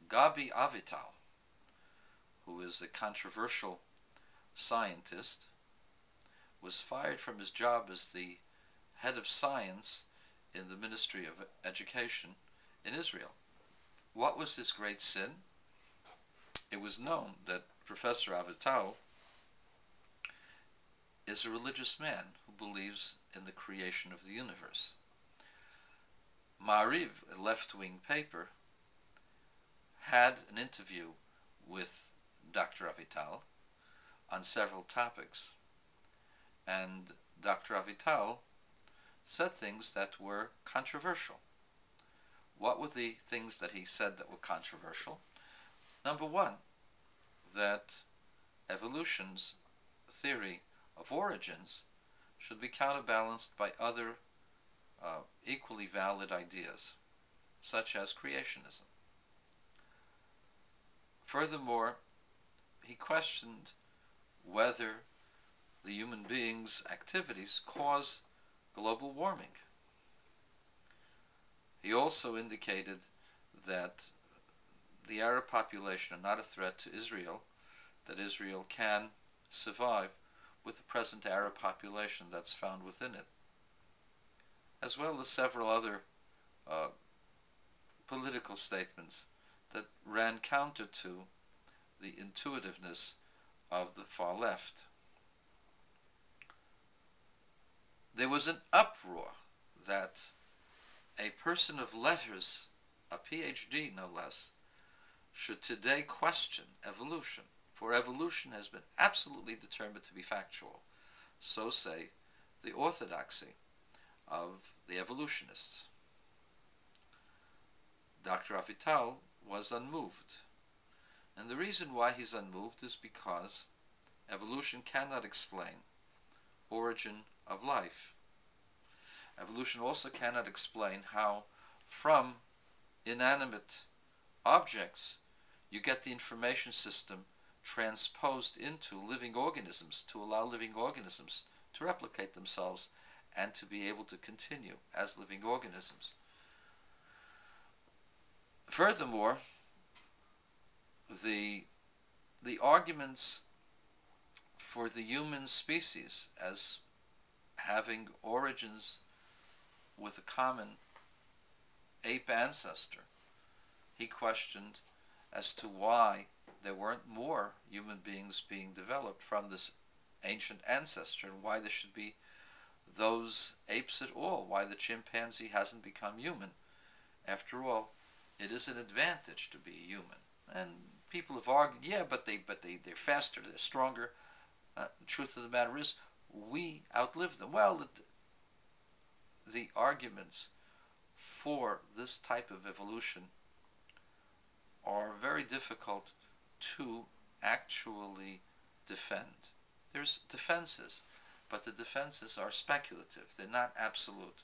Gabi Avital, who is a controversial scientist, was fired from his job as the head of science in the Ministry of Education in Israel. What was his great sin? It was known that Professor Avital is a religious man who believes in the creation of the universe. Ma'ariv, a left-wing paper, had an interview with Dr. Avital on several topics, and Dr. Avital said things that were controversial. What were the things that he said that were controversial? Number one, that evolution's theory of origins should be counterbalanced by other equally valid ideas, such as creationism. Furthermore, he questioned whether the human being's activities cause global warming. He also indicated that the Arab population are not a threat to Israel, that Israel can survive with the present Arab population that's found within it, as well as several other political statements that ran counter to the intuitiveness of the far left. There was an uproar that a person of letters, a PhD no less, should today question evolution, for evolution has been absolutely determined to be factual. So say the orthodoxy of the evolutionists. Dr. Avital was unmoved. And the reason why he's unmoved is because evolution cannot explain origin of life. Evolution also cannot explain how from inanimate objects you get the information system transposed into living organisms to allow living organisms to replicate themselves and to be able to continue as living organisms. Furthermore, the arguments for the human species as having origins with a common ape ancestor, he questioned as to why there weren't more human beings being developed from this ancient ancestor, and why there should be those apes at all, why the chimpanzee hasn't become human. After all, it is an advantage to be a human. And people have argued, yeah, but they're faster, they're stronger. The truth of the matter is, we outlive them. Well, the arguments for this type of evolution are very difficult to actually defend. There's defenses, but the defenses are speculative. They're not absolute.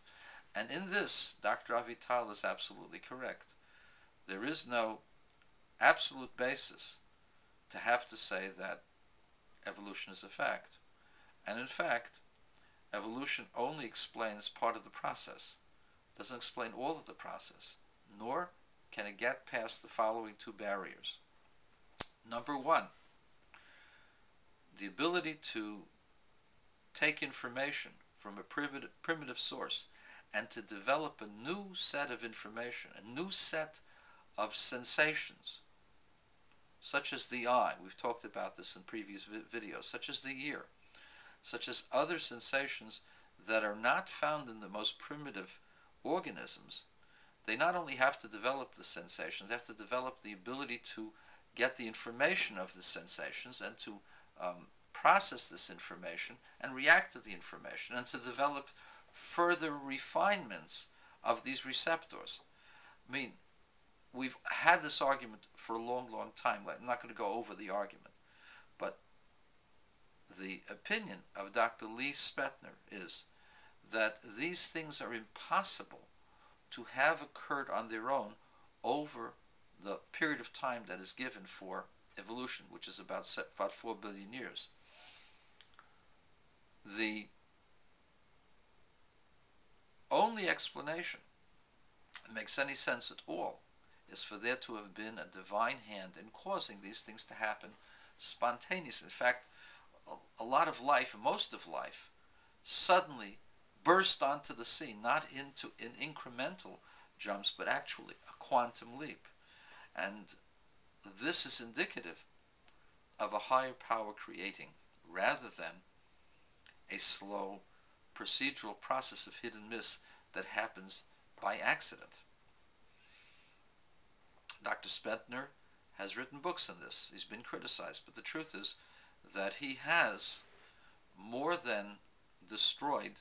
And in this, Dr. Avital is absolutely correct. There is no absolute basis to have to say that evolution is a fact. And in fact, evolution only explains part of the process. It doesn't explain all of the process, nor can it get past the following two barriers. Number one, the ability to take information from a primitive source and to develop a new set of information, a new set of sensations, such as the eye. We've talked about this in previous videos, such as the ear, such as other sensations that are not found in the most primitive organisms. They not only have to develop the sensations, they have to develop the ability to get the information of the sensations and to process this information and react to the information and to develop further refinements of these receptors. I mean, we've had this argument for a long, long time. I'm not going to go over the argument, but the opinion of Dr. Lee Spetner is that these things are impossible to have occurred on their own over the period of time that is given for evolution, which is about 4 billion years. The only explanation that makes any sense at all is for there to have been a divine hand in causing these things to happen spontaneously. In fact, a lot of life, most of life, suddenly burst onto the scene, not in incremental jumps, but actually a quantum leap. And this is indicative of a higher power creating, rather than a slow procedural process of hit and miss that happens by accident. Dr. Spentner has written books on this. He's been criticized, but the truth is that he has more than destroyed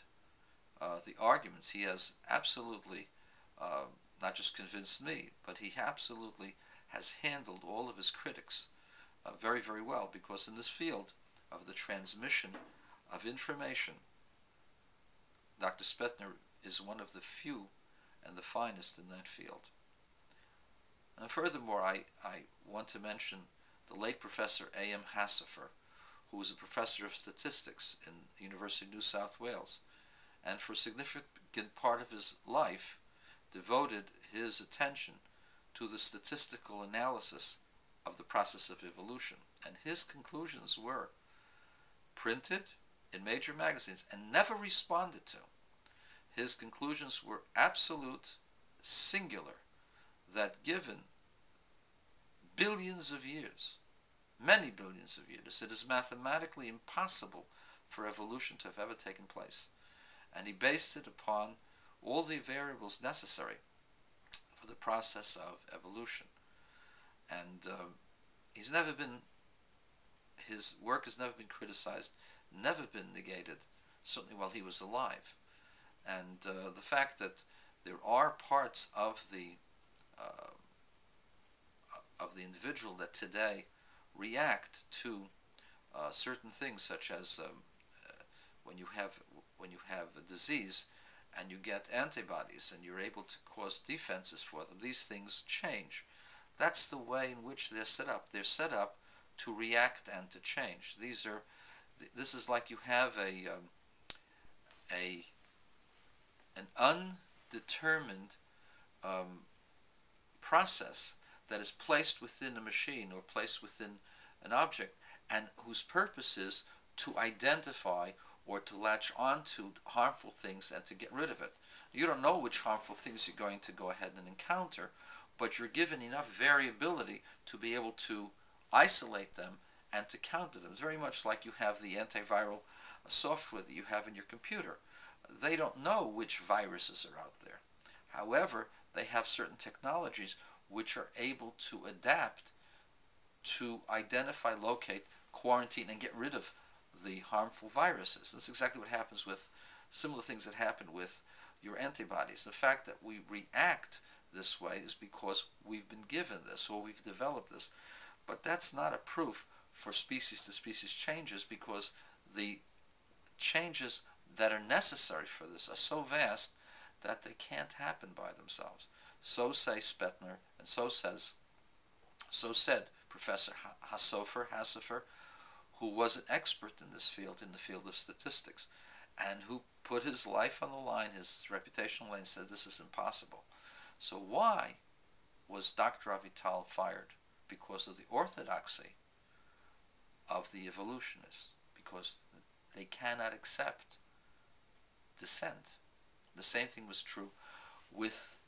the arguments. He has absolutely not just convinced me, but he absolutely has handled all of his critics very, very well, because in this field of the transmission of information, Dr. Spentner is one of the few and the finest in that field. And furthermore, I want to mention the late Professor A.M. Hassifer, who was a professor of statistics in the University of New South Wales, and for a significant part of his life devoted his attention to the statistical analysis of the process of evolution. And his conclusions were printed in major magazines and never responded to. His conclusions were absolute, singular, that given billions of years, many billions of years, it is mathematically impossible for evolution to have ever taken place. And he based it upon all the variables necessary for the process of evolution. And his work has never been criticized, never been negated, certainly while he was alive. And the fact that there are parts of the individual that today react to certain things, such as when you have a disease and you get antibodies and you're able to cause defenses for them, these things change. That's the way in which they're set up. They're set up to react and to change. This is like you have an undetermined process that is placed within a machine or placed within an object, and whose purpose is to identify or to latch onto harmful things and to get rid of it. You don't know which harmful things you're going to go ahead and encounter, but you're given enough variability to be able to isolate them and to counter them. It's very much like you have the antiviral software that you have in your computer. They don't know which viruses are out there. However, they have certain technologies which are able to adapt to identify, locate, quarantine, and get rid of the harmful viruses. That's exactly what happens with similar things that happen with your antibodies. The fact that we react this way is because we've been given this or we've developed this. But that's not a proof for species-to-species changes, because the changes that are necessary for this are so vast that they can't happen by themselves. So say Spentner, and so said Professor Hassifer, who was an expert in this field, in the field of statistics, and who put his life on the line, his reputation on the line, and said this is impossible. So why was Dr. Avital fired? Because of the orthodoxy of the evolutionists, because they cannot accept dissent. The same thing was true with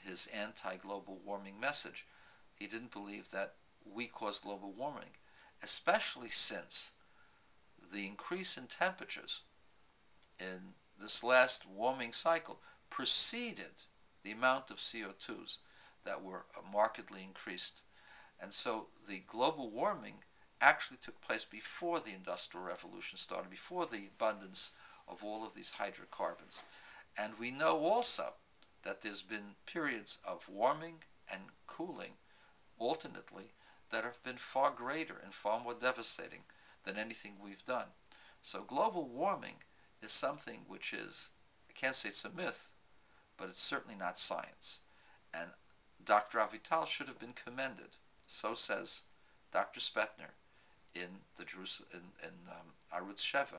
his anti-global warming message. He didn't believe that we caused global warming, especially since the increase in temperatures in this last warming cycle preceded the amount of CO2s that were markedly increased. And so the global warming actually took place before the Industrial Revolution started, before the abundance of all of these hydrocarbons. And we know also that there's been periods of warming and cooling alternately that have been far greater and far more devastating than anything we've done. So global warming is something which is, I can't say it's a myth, but it's certainly not science. And Dr. Avital should have been commended. So says Dr. Spentner in the Arutz Sheva